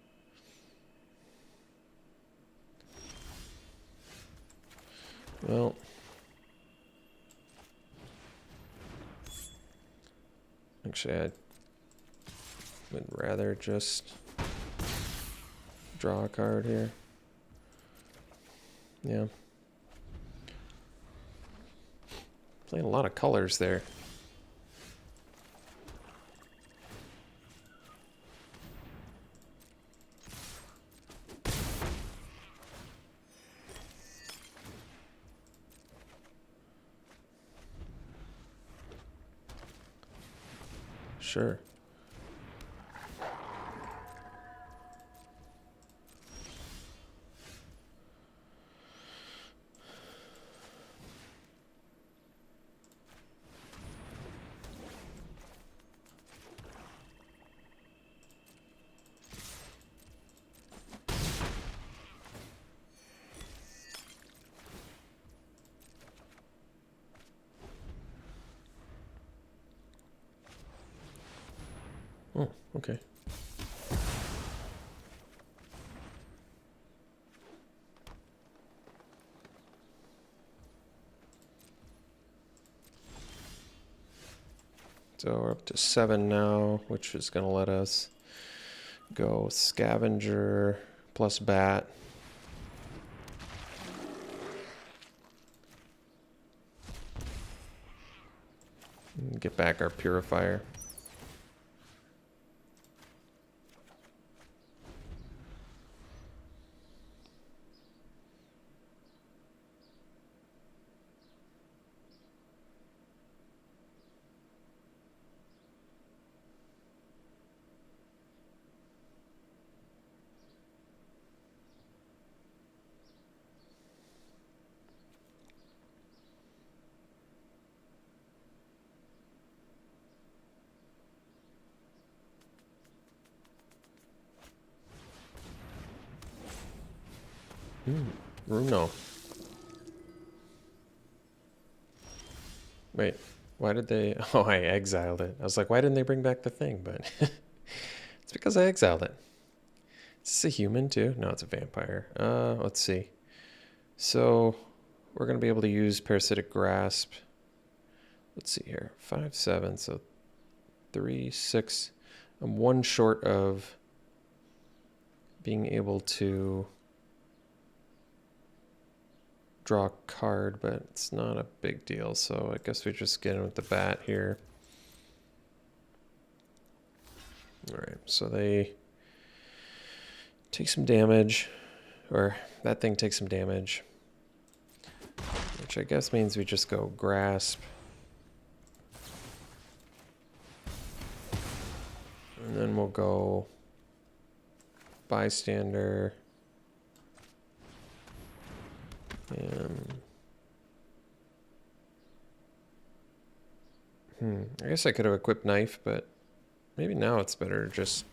A: Well, actually, I would rather just draw a card here. Yeah. Playing a lot of colors there. Sure. Oh, okay. So we're up to 7 now, which is going to let us go Scavenger plus Bat. And get back our Purifier. Runo. Wait, why did they... Oh, I exiled it. I was like, why didn't they bring back the thing? But it's because I exiled it. Is this a human too? No, it's a vampire. Let's see. So we're going to be able to use Parasitic Grasp. Let's see here. 5, 7, so 3, 6. I'm 1 short of being able to draw a card, but it's not a big deal, so I guess we just get in with the bat here. Alright, so they take some damage, or that thing takes some damage, which I guess means we just go Grasp. And then we'll go Bystander. And I guess I could have equipped Knife, but Maybe now it's better to just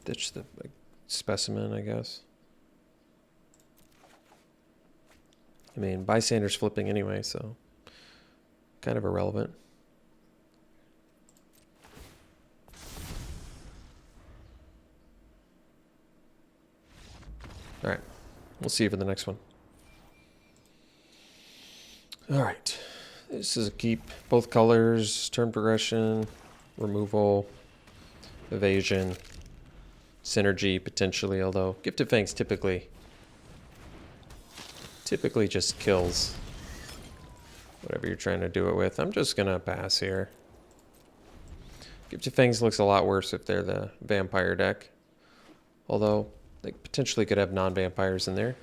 A: ditch the specimen, I guess. I mean, bystander's flipping anyway, so kind of irrelevant. All right, we'll see you for the next one. All right, this is a keep. Both colors, turn progression, removal, evasion, synergy potentially, although Gifted Fangs typically just kills whatever you're trying to do it with. I'm just gonna pass here. Gifted Fangs looks a lot worse if they're the vampire deck, although they potentially could have non-vampires in there.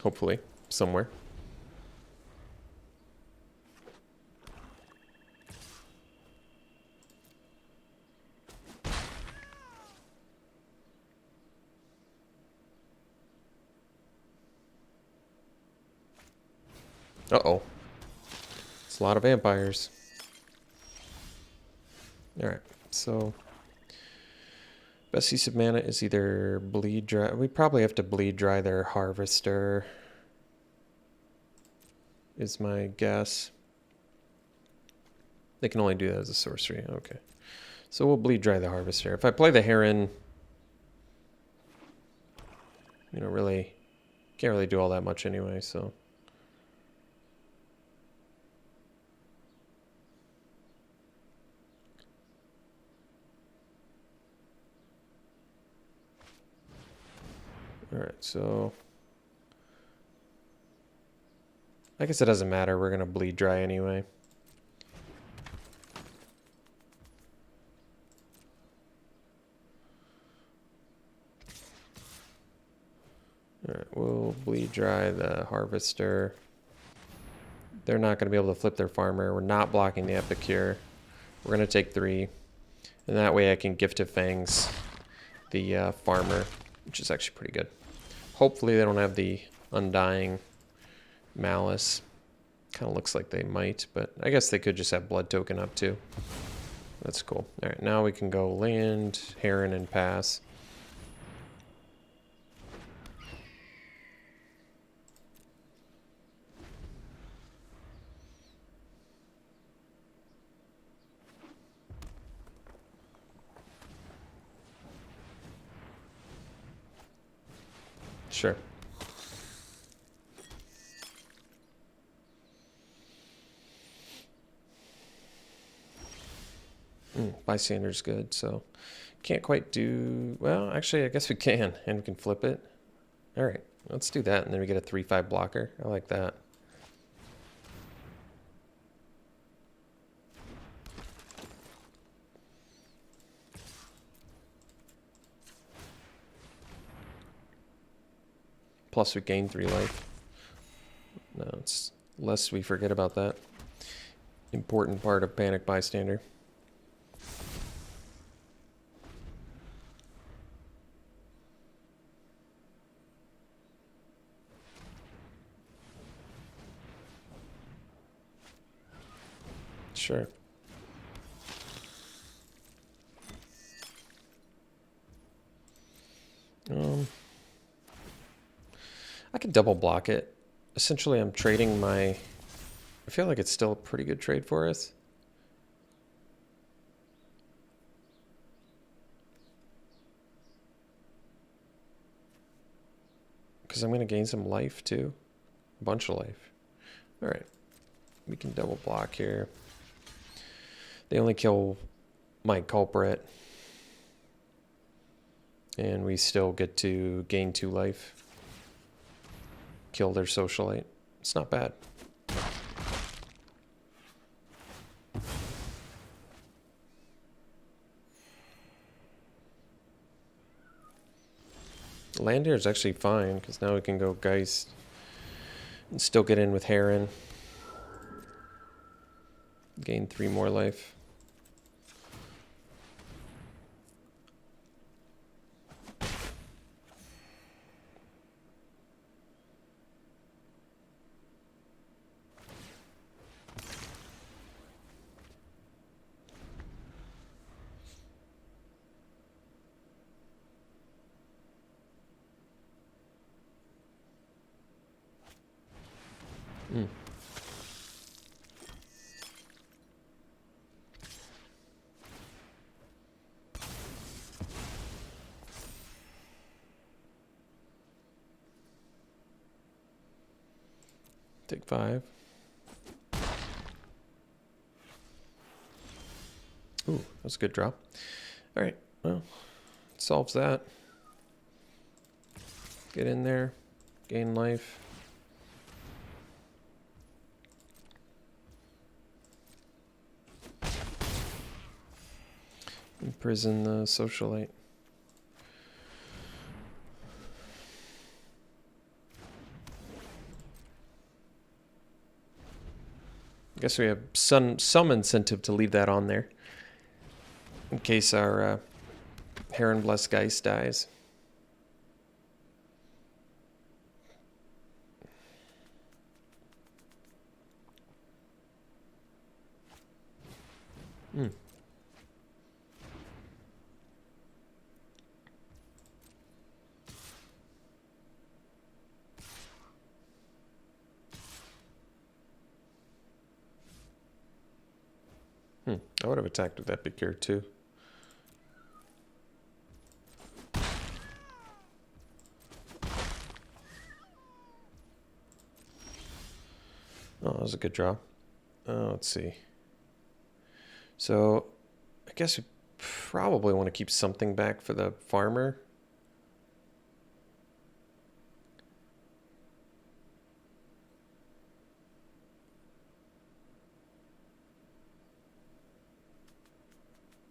A: Hopefully, somewhere. Uh-oh. It's a lot of vampires. Alright, so best use of mana is either bleed dry. We probably have to bleed dry their harvester, is my guess. They can only do that as a sorcery. Okay. So we'll bleed dry the harvester. If I play the heron, you know, really can't really do all that much anyway, so. Alright, so I guess it doesn't matter. We're going to bleed dry anyway. Alright, we'll bleed dry the harvester. They're not going to be able to flip their farmer. We're not blocking the Epicure. We're going to take 3. And that way I can Gifted Fangs the farmer, which is actually pretty good. Hopefully they don't have the Undying Malice. Kind of looks like they might, but I guess they could just have Blood Token up too. That's cool. Alright, now we can go land, Heron, and pass. Sure. Bystander's good, so can't quite do... Well, actually, I guess we can, and we can flip it. All right, let's do that, and then we get a 3/5 blocker. I like that. Plus we gain 3 life. No, it's lest we forget about that important part of Panic Bystander. Sure. I can double block it. Essentially, I'm trading my... I feel like it's still a pretty good trade for us. Because I'm going to gain some life, too. A bunch of life. Alright. We can double block here. They only kill my culprit. And we still get to gain 2 life. Kill their socialite. It's not bad. Land here is actually fine, because now we can go Geist and still get in with Heron. Gain 3 more life. Mm. Take 5. Ooh, that's a good draw. All right, well, solves that. Get in there, gain life. Imprison the socialite. I guess we have some incentive to leave that on there in case our Heron Blessed Geist dies. Hmm. I would have attacked with that big gear too. Oh, that was a good draw. Let's see. So, I guess we probably want to keep something back for the farmer.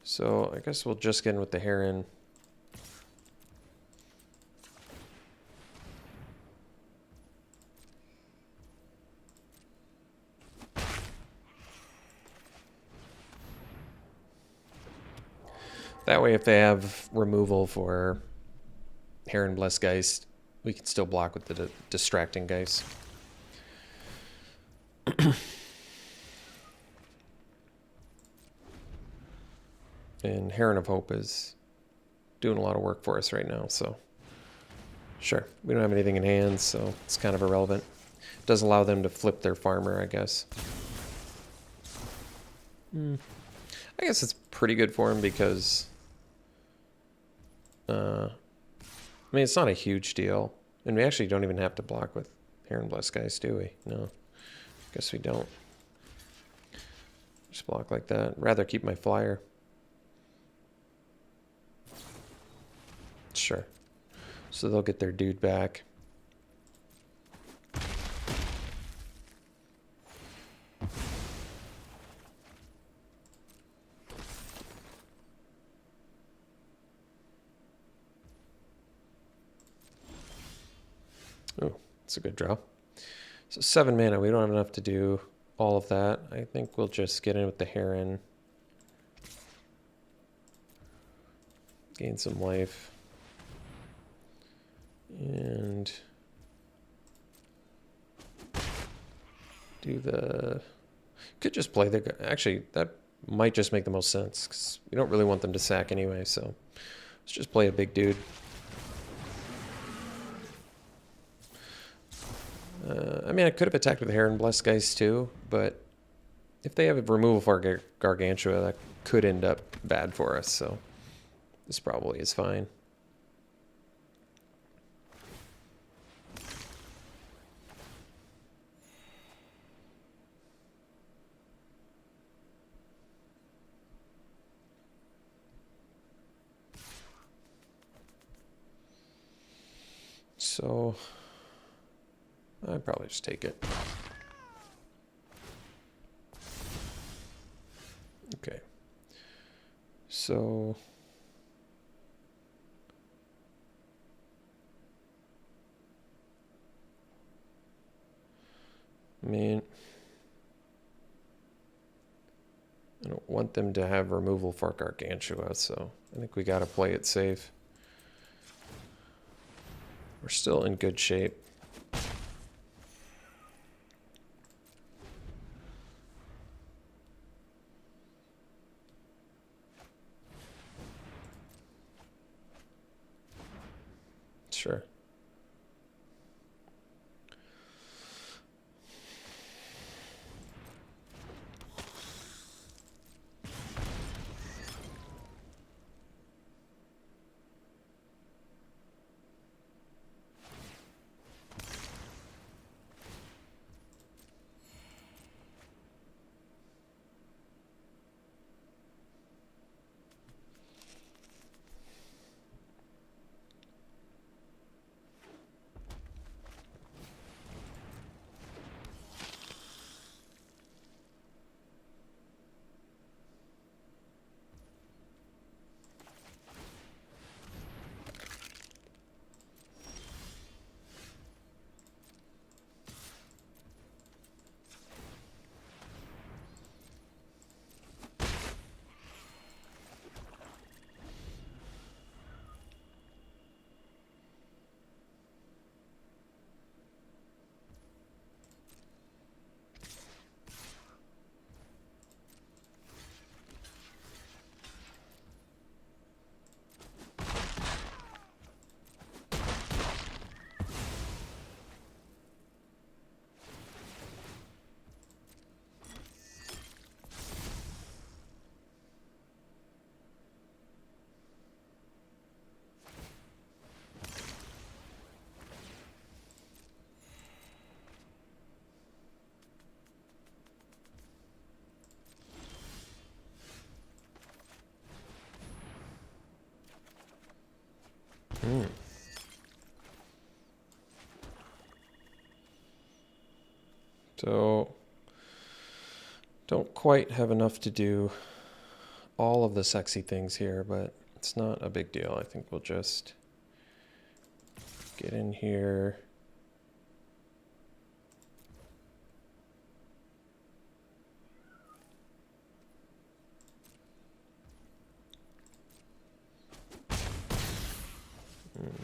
A: So, I guess we'll just get in with the Heron. That way, if they have removal for Heron Blessed Geist, we can still block with the Distracting Geist. And Heron of Hope is doing a lot of work for us right now, so sure. We don't have anything in hand, so it's kind of irrelevant. It does allow them to flip their farmer, I guess. I guess it's pretty good for him because I mean, it's not a huge deal. And we actually don't even have to block with Heron Blessed Geist, do we? No. Guess we don't. Just block like that. Rather keep my flyer. Sure. So they'll get their dude back. Oh, that's a good draw. So 7 mana. We don't have enough to do all of that. I think we'll just get in with the Heron. Gain some life. And do the... Could just play the... Actually, that might just make the most sense because we don't really want them to sack anyway, so let's just play a big dude. I mean, I could have attacked with Heron Blessed Geist too, but if they have a removal for Gargantua, that could end up bad for us, so this probably is fine. So I'd probably just take it. Okay. So I mean, I don't want them to have removal for Gargantua, so I think we got to play it safe. We're still in good shape. Sure. So don't quite have enough to do all of the sexy things here, but it's not a big deal. I think we'll just get in here.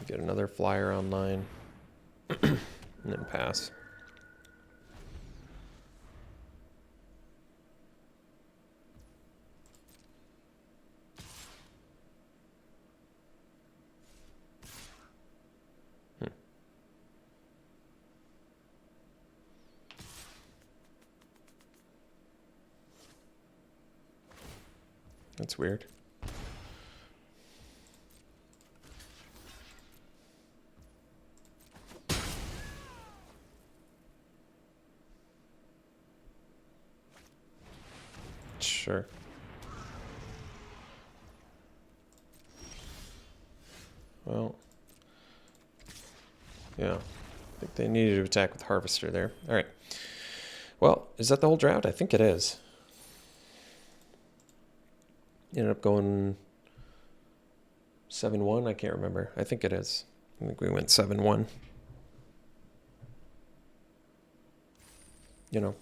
A: Get another flyer online and then pass. That's weird. Sure. Well, yeah. I think they needed to attack with Harvester there. All right. Well, is that the whole drought? I think it is. Ended up going 7-1. I can't remember. I think it is. I think we went 7-1. You know,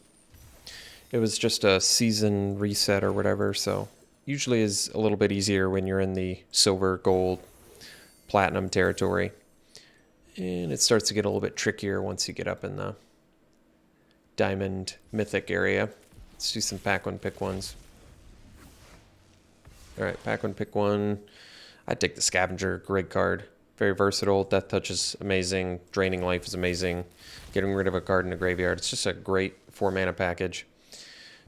A: it was just a season reset or whatever, so usually is a little bit easier when you're in the silver, gold, platinum territory. And it starts to get a little bit trickier once you get up in the diamond mythic area. Let's do some pack one, pick ones. All right, pack one, pick one. I'd take the Scavenger, great card. Very versatile. Death Touch is amazing. Draining Life is amazing. Getting rid of a card in the graveyard. It's just a great 4-mana package.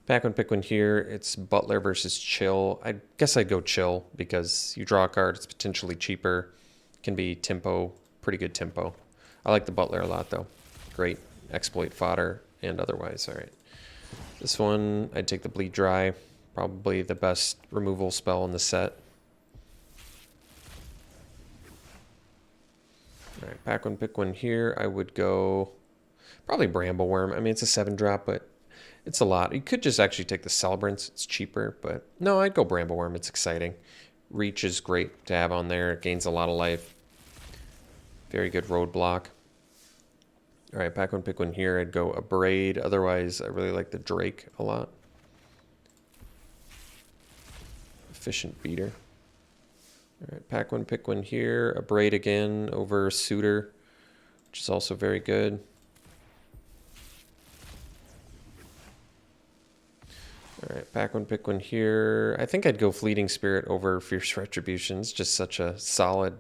A: Pack one, pick one here. It's Butler versus Chill. I guess I'd go Chill because you draw a card. It's potentially cheaper. Can be tempo, pretty good tempo. I like the Butler a lot though. Great exploit fodder and otherwise. All right. This one, I'd take the Bleed Dry. Probably the best removal spell in the set. All right, pack one, pick one here. I would go probably Brambleworm. I mean, it's a 7-drop, but it's a lot. You could just actually take the Celebrants. It's cheaper, but no, I'd go Brambleworm. It's exciting. Reach is great to have on there. It gains a lot of life. Very good roadblock. All right, pack one, pick one here. I'd go Abrade. Otherwise, I really like the Drake a lot. Efficient Beater. All right, pack one, pick one here. Abrade again over Suitor, which is also very good. All right, pack one, pick one here. I think I'd go Fleeting Spirit over Fierce Retribution. It's just such a solid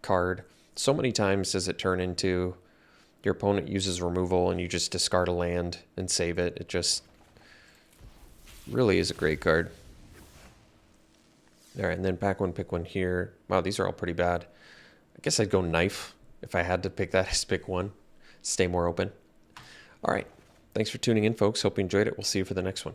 A: card. So many times does it turn into your opponent uses removal and you just discard a land and save it. It just really is a great card. All right, and then pack one, pick one here. Wow, these are all pretty bad. I guess I'd go Knife if I had to pick that as pick one. Stay more open. All right, thanks for tuning in, folks. Hope you enjoyed it. We'll see you for the next one.